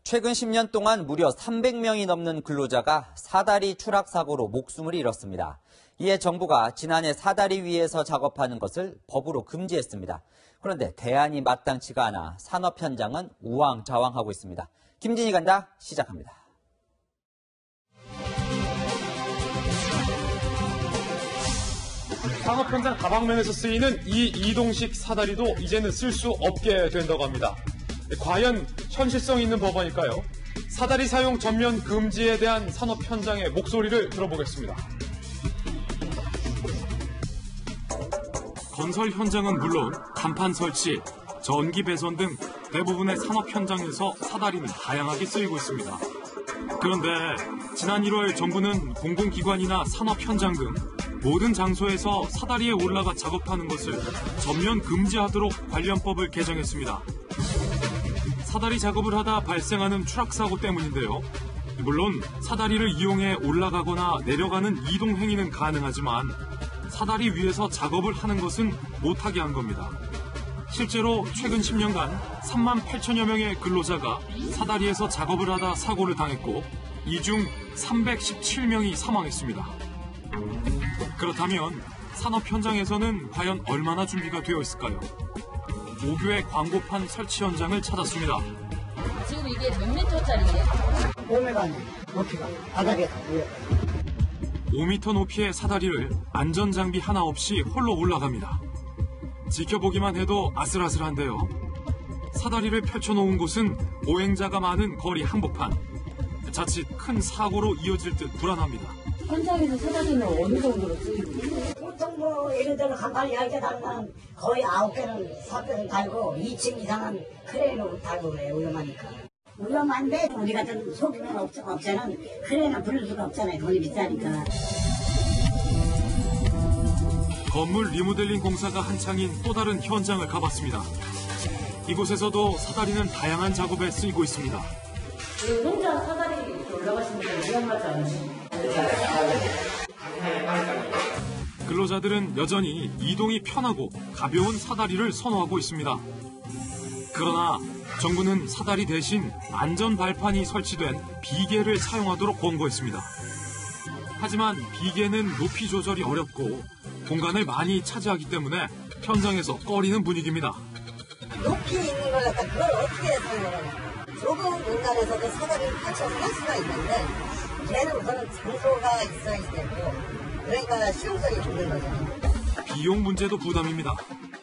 최근 10년 동안 무려 300명이 넘는 근로자가 사다리 추락 사고로 목숨을 잃었습니다. 이에 정부가 지난해 사다리 위에서 작업하는 것을 법으로 금지했습니다. 그런데 대안이 마땅치가 않아 산업 현장은 우왕좌왕하고 있습니다. 김진희 간다 시작합니다. 산업 현장 다방면에서 쓰이는 이 이동식 사다리도 이제는 쓸 수 없게 된다고 합니다. 과연 현실성 있는 법안일까요? 사다리 사용 전면 금지에 대한 산업 현장의 목소리를 들어보겠습니다. 건설 현장은 물론 간판 설치, 전기 배선 등 대부분의 산업 현장에서 사다리는 다양하게 쓰이고 있습니다. 그런데 지난 1월 정부는 공공기관이나 산업 현장 등 모든 장소에서 사다리에 올라가 작업하는 것을 전면 금지하도록 관련법을 개정했습니다. 사다리 작업을 하다 발생하는 추락사고 때문인데요. 물론 사다리를 이용해 올라가거나 내려가는 이동 행위는 가능하지만 사다리 위에서 작업을 하는 것은 못하게 한 겁니다. 실제로 최근 10년간 3만 8천여 명의 근로자가 사다리에서 작업을 하다 사고를 당했고 이 중 317명이 사망했습니다. 그렇다면 산업 현장에서는 과연 얼마나 준비가 되어 있을까요? 5교의 광고판 설치 현장을 찾았습니다. 지금 이게 몇 미터짜리예요? 5m 높이가 바닥에 5m 높이의 사다리를 안전장비 하나 없이 홀로 올라갑니다. 지켜보기만 해도 아슬아슬한데요. 사다리를 펼쳐놓은 곳은 보행자가 많은 거리 한복판. 자칫 큰 사고로 이어질 듯 불안합니다. 현장에서 사다리는 어느 정도로 쓰이고 있어요? 보통 예를 들어 간판이 10개 달면 거의 9개는 4개는 달고 2층 이상은 크레인으로 달고 그래요. 위험하니까. 위험한데 우리 같은 소규모 업체는 크레인을 부를 수가 없잖아요. 돈이 비싸니까. 건물 리모델링 공사가 한창인 또 다른 현장을 가봤습니다. 이곳에서도 사다리는 다양한 작업에 쓰이고 있습니다. 혼자 사다리 올라가시는 게 위험하지 않으신가요? 근로자들은 여전히 이동이 편하고 가벼운 사다리를 선호하고 있습니다. 그러나 정부는 사다리 대신 안전 발판이 설치된 비계를 사용하도록 권고했습니다. 하지만 비계는 높이 조절이 어렵고 공간을 많이 차지하기 때문에 현장에서 꺼리는 분위기입니다. 높이 있는 걸 갖다 그걸 어떻게 해서 좁은 공간에서도 사다리를 받쳐서 할 수가 있는데 걔는 우선은 장소가 있어야 되고 그러니까 실용성이 없는 거죠. 비용 문제도 부담입니다.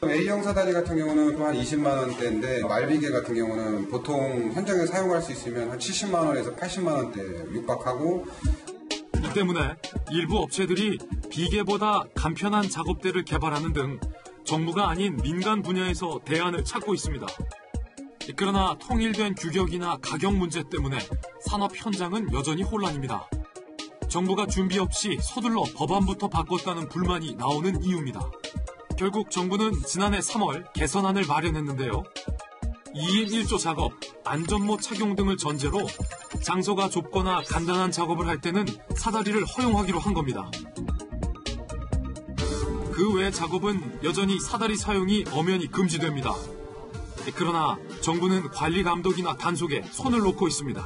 A형 사다리 같은 경우는 또 한 20만 원대인데 말비계 같은 경우는 보통 현장에 사용할 수 있으면 한 70만 원에서 80만 원대 육박하고 이 때문에 일부 업체들이 비계보다 간편한 작업대를 개발하는 등 정부가 아닌 민간 분야에서 대안을 찾고 있습니다. 그러나 통일된 규격이나 가격 문제 때문에 산업 현장은 여전히 혼란입니다. 정부가 준비 없이 서둘러 법안부터 바꿨다는 불만이 나오는 이유입니다. 결국 정부는 지난해 3월 개선안을 마련했는데요. 2인 1조 작업, 안전모 착용 등을 전제로 장소가 좁거나 간단한 작업을 할 때는 사다리를 허용하기로 한 겁니다. 그 외 작업은 여전히 사다리 사용이 엄연히 금지됩니다. 그러나 정부는 관리 감독이나 단속에 손을 놓고 있습니다.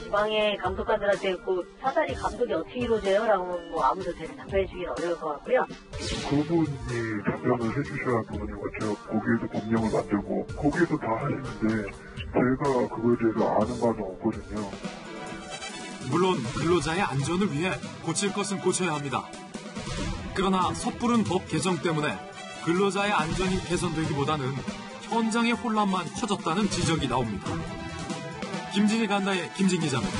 지방의 감독관들한테 사다리 감독이 어떻게 이루어져요? 라고 아무도 답변해 주기는 어려울 것 같고요. 그분이 답변을 해주셔야 부분인 것 같아요. 거기에도 법령을 만들고 거기에도 다 하시는데 제가 그거에 대해서 아는 바는 없거든요. 물론 근로자의 안전을 위해 고칠 것은 고쳐야 합니다. 그러나 섣부른 법 개정 때문에 근로자의 안전이 개선되기보다는 현장의 혼란만 커졌다는 지적이 나옵니다. 김진희 간다의 김진 기자입니다.